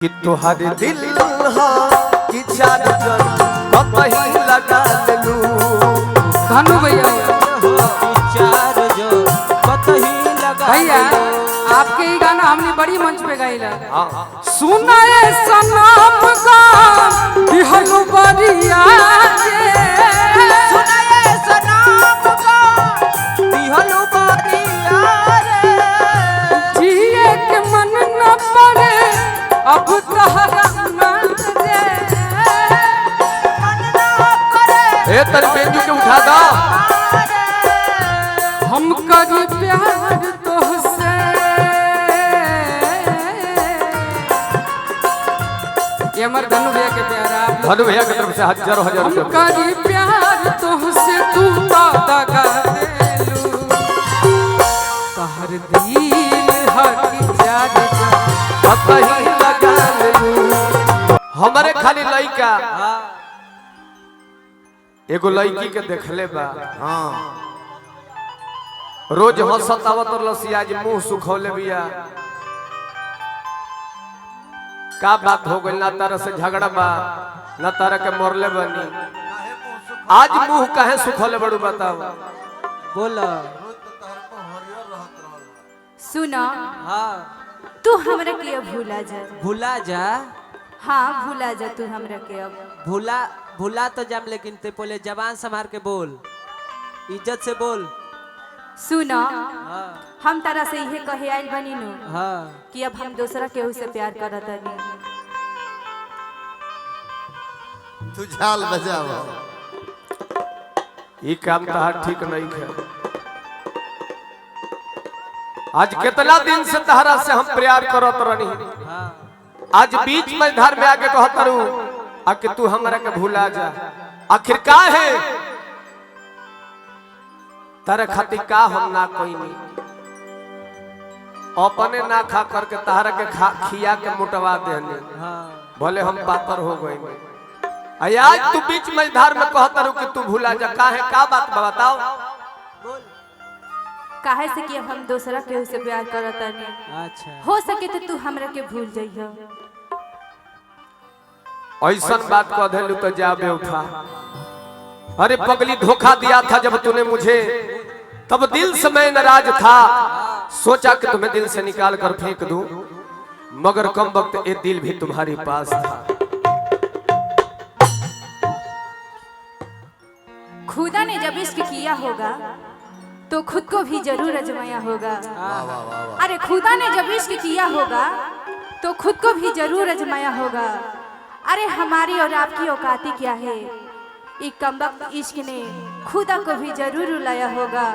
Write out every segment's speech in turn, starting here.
कि तुहार दिल हा कि चार जन कहीं लगा लू भानु भैया चार जो कहीं लगा भैया आपके ही गाना हमने बड़ी मंच पे गाइला सुना ए सनम का दिहलु बरिया रे सुना ए सनम का दिहलु बरिया रे जिए के मन न पड़े अब तहरा मन रे मन ना करे ए तेरे बेंजू के उठा दो हम करी प्यार तोहसे ये हमारे धनु भैया के प्यार आप धनु भैया की तरफ से हजारों हजार हम रुपया करी प्यार तोहसे तू दगा देलू तहर दिल हकी जान कहीं लगा लू हमारे खाली लइका एगो लड़की के देखले बा हां रोज हंसत आवत लसी आज मुंह सुखौले बिया का बात हो गई ना तारा से झगड़ा बा ना तारा के मरले बनी आज मुंह काहे सुखौले बड़ू बताओ बोला सुना हां तू हमरा के अब भुला जा हाँ भूला जा तू हमरा के अब भुला तो जाम लेकिन ते पहले जबान संभाल के बोल इज्जत से बोल सुना हाँ हम तारा से इहे कहे आइल बनी नु हाँ कि अब हम दूसरा केहू से प्यार करत हनी तू झाल बजाओ ये काम तहार ठीक नहीं है आज कितना दिन से तहरा से हम प्यार करत रहनी हाँ आज बीच में धार में आके कहत रहू आके तू हमरा के भूला जा आखिर का है तारे खातिर का हम ना कोई नहीं अपने ना खा करके तहरा के खिया के मोटवा देने हाँ भले हम पातर हो गए आज तू बीच में धार में कहत रहू कि तू भूला जा का है का बात बताओ बोल काहे से कि अब हम दूसरा केहू से प्यार करत हनी अच्छा हो सके तो तू हमरा के भूल जइहो ऐसा बात कह देलू तो जा बेवफा अरे पगली धोखा दिया था जब तूने मुझे तब दिल से मैं नाराज था सोचा कि तुम्हें दिल से निकाल कर फेंक दूं मगर कम वक्त ये दिल भी तुम्हारे पास था खुदा ने जब इश्क किया होगा तो खुद को भी जरूर आजमाया होगा अरे खुदा ने जब इश्क किया होगा तो खुद को भी जरूर आजमाया होगा अरे हमारी और आपकी औकाती क्या है एक कमबख्त इश्क ने खुदा को भी जरूर रुलाया होगा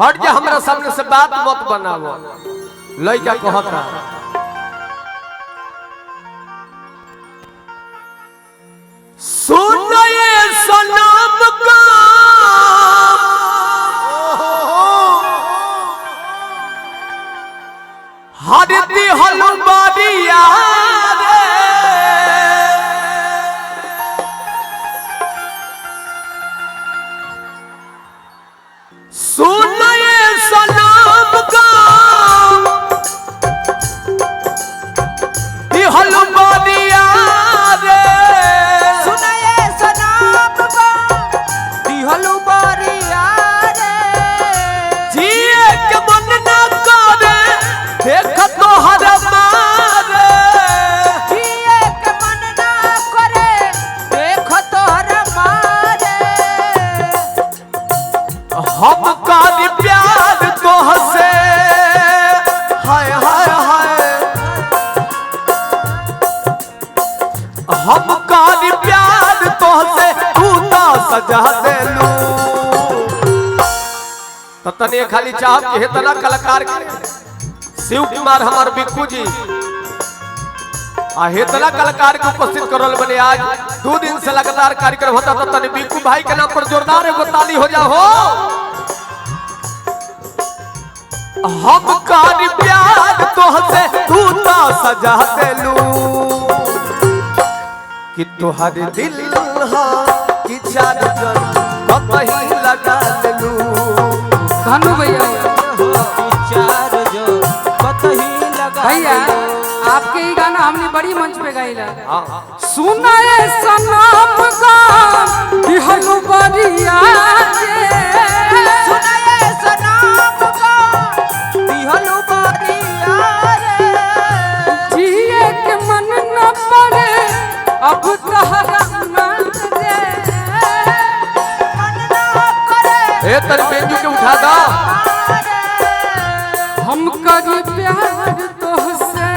हट जा हमरा सामने से बात मत बनावो लइका कहता सुन ये सनम का हर दिहल बारिया रे सुन ये सनम का दिहल बारिया रे सुना ये सनम का दिहलु बरिया रे जिए के मन ना करे देख तो हर मारे जिए के मन ना करे देख तोहर मारे हम कर प्यार तोहसे हाय हाय हाय हम कर प्यार तोहसे तू तो सजा देलू तो तने खाली चाह के हेतना कलाकार के शिव कुमार हमार बिक्कू जी आ हेतना कलाकार के उपस्थित करल बने आज 2 दिन से लगातार कार्यक्रम होता तो तने बिक्कू भाई के नाम पर जोरदार एगो ताली हो जाओ हम कर प्यार तोहसे तू तो सजा देलू कि तुहार दिल हा कि चार जन कहीं लगा देलू भानु भैया चार जो कहीं लगा भैया आपके ही गाना हमने बड़ी मंच पे गाइला। हाँ सुनाए सनम का दिहलो बरिया रे, सुनाए सनम का दिहलो बरिया रे, जिए के मन न पड़े अब तहरा मन रे, मन ना करे ए तेरे बेंजू के उठा दो। हम करी प्यार तोहसे,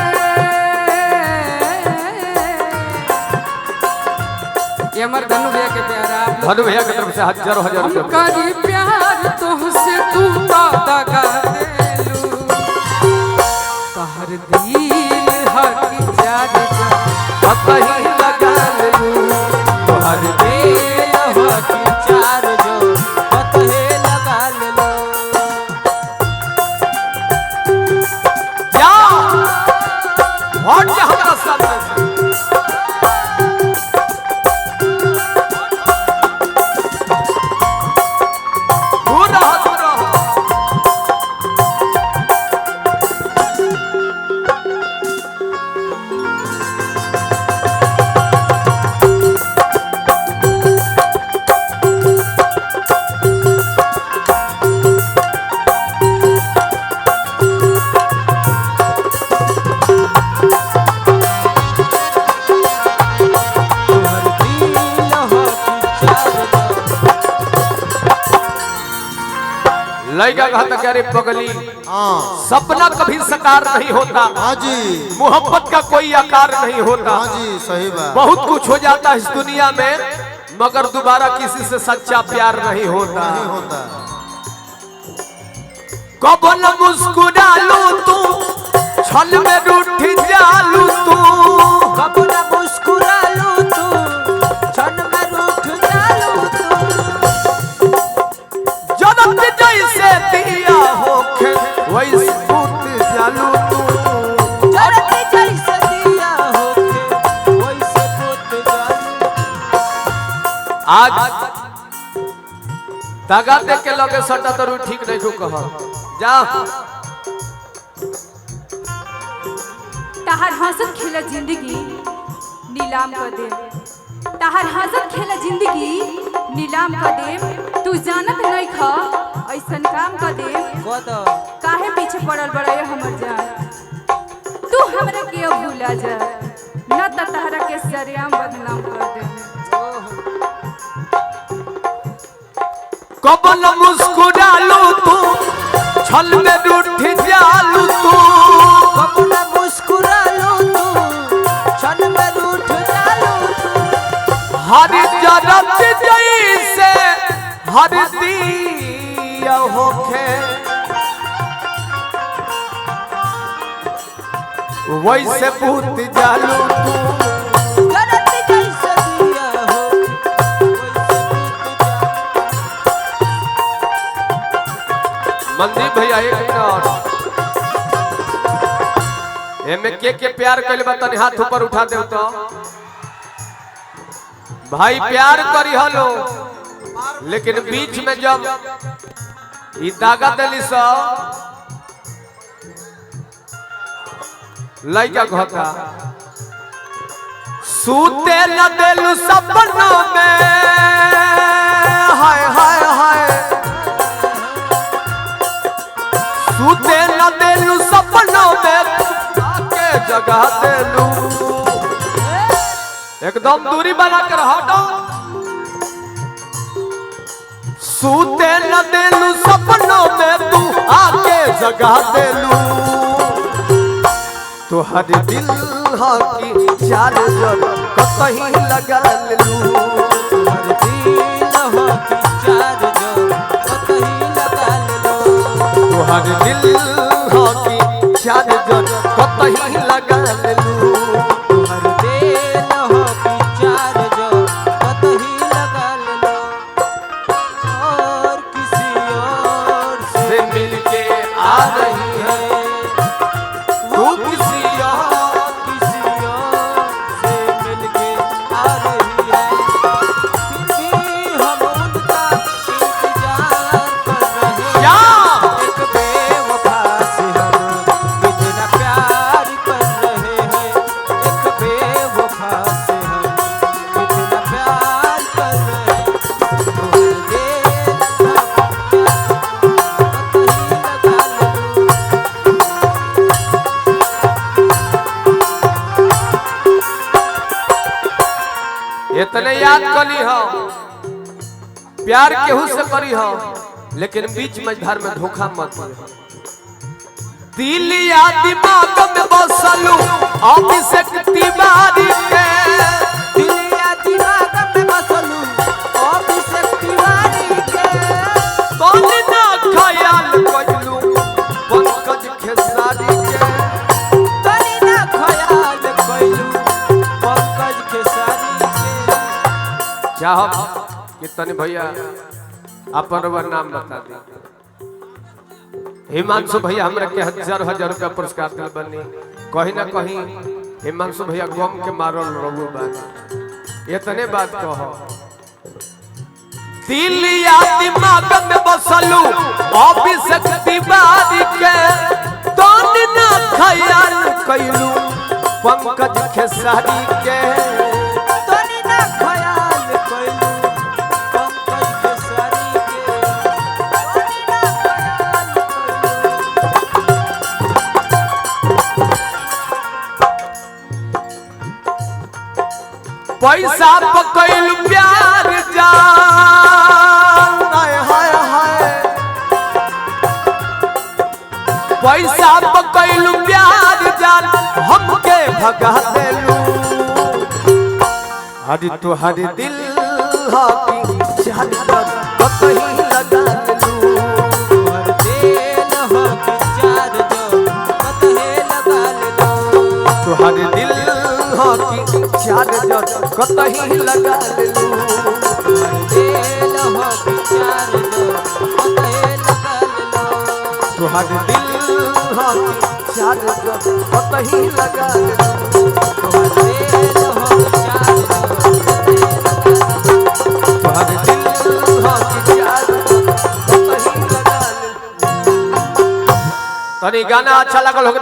ये हमारे धनु भैया के प्यार आप धनु भैया की तरफ से हजारों हजार हम रुपया। करी प्यार तोहसे तू तो दगा देलू, तहर दिल हकी जाग जा कहीं लगा लूं तोहर दिल हकी चार जो कतहे लगा लो। क्या हट जा हमारा सामने से। दूर रहो, दूर रहो। तोहर दिल हकी चार जो लड़का कहता कि अरे पगली, हाँ सपना कभी साकार नहीं होता, हाँ जी, मोहब्बत का कोई आकार नहीं होता। हाँ जी, सही बात। बहुत कुछ हो जाता है इस दुनिया में, मगर दोबारा किसी से सच्चा प्यार नहीं होता। नहीं होता। कब न मुस्कुरा लूं तू, छल में रूठ जालू तू, कब न मुस्कुरा लूं तू, क्षण में रूठ जालू तू, जन्म जैसे दिया होखे वैसे पूत जालू तू। जरती जैसे दिया होके वैसे पुत जालू। आज दगा दे के लगे सटा तरू ठीक नहीं को कह जा। ताहर हंसत खेला जिंदगी नीलाम कर दे, ताहर हंसत खेला जिंदगी नीलाम कर दे। तू जानत नहीं खा ऐसन काम कर दे, कद काहे पीछे पड़ल बड़े हमर जान। तू हमरा के अब भूला जा, न त तहरा के सरेआम बदनाम कर दे। कब न मुस्कुरा लूं तू, छल में रूठ जालू तू, कब न मुस्कुरा लूं तू, क्षण में रूठ जालू तू, हर जरत जैसे हर दिया होखे वैसे पूत जालू तू। जरती जैसे दिया होके वैसे पुत जालू। मंदीप भैया एक मिनट, एमे के प्यार कइले बा तनी हाथ ऊपर उठा देव तो। भाई प्यार करी हलो, लेकिन बीच में जब ई दागा देली सा लइका कहता सूते न देलू सपनों में, हाय हाय हाय, सूते न देलू सपनों में, आके जगा देलू। एकदम दूरी बना कर हटो। सूते न देलू सपनों में, तू आके जगा देलू। तो हर दिल की चार जग कहीं लगा लू। हर दिल हकी चार जो कतही लगा लो। तो हर दिल की चार जग कहीं लगा लू। हर दिल हकी चार जो कतही लगा लो। और किसी और से मिलके आ रही है तू, किसी और किसी और से मिलके आ रही है। फिर भी हम उनका इंतजार कर रहे हैं। क्या एक बेवफा से हम कितना प्यार कर रहे इतने याद कली हो प्यार केहू से करी हो लेकिन बीच मझधार में धोखा मत दियो। दिल या दिमाग में बसलू अभिषेक तिवारी के दिल या दिमाग में बसलू अभिषेक तिवारी के कौन ना ख्याल कइलू पंकज खेसारी के तनी ना ख्याल कइलू पंकज खेसारी के। चाहब कि तने भैया अपन नाम बता दी। हिमांशु भैया हमरा के 1000 रुपया पुरस्कार दिल बनी कहीं ना कहीं हिमांशु भैया गम के मारल रहू बात इतने बात कहो। दिल या दिमाग में बसलू अभिषेक तिवारी के तोन ना ख्याल कइलू पंकज खेसारी के तनी ना ख्याल कइलू पंकज खेसारी के। तनी ना ख्याल पैसा पकैलू प्यार जान हाय हाय हाय पैसा पकैलू प्यार जान हमके भगा देलू हरी तुहरी दिल हाकी चार कहीं लगा देलू तोहर दिल हो कि चार जो कतहे लगा लेलू। तुहरी दिल हाकी चार कहीं लगा देलू तोहर दिल हो कि चार जो कतहे लगा लेलू। तुहर दिल हाकी चार कहीं लगा देलू तोहर दिल हो कि चार जो तुहर दिल हाकी चार कहीं लगा देलू। तनी गाना अच्छा लगल हो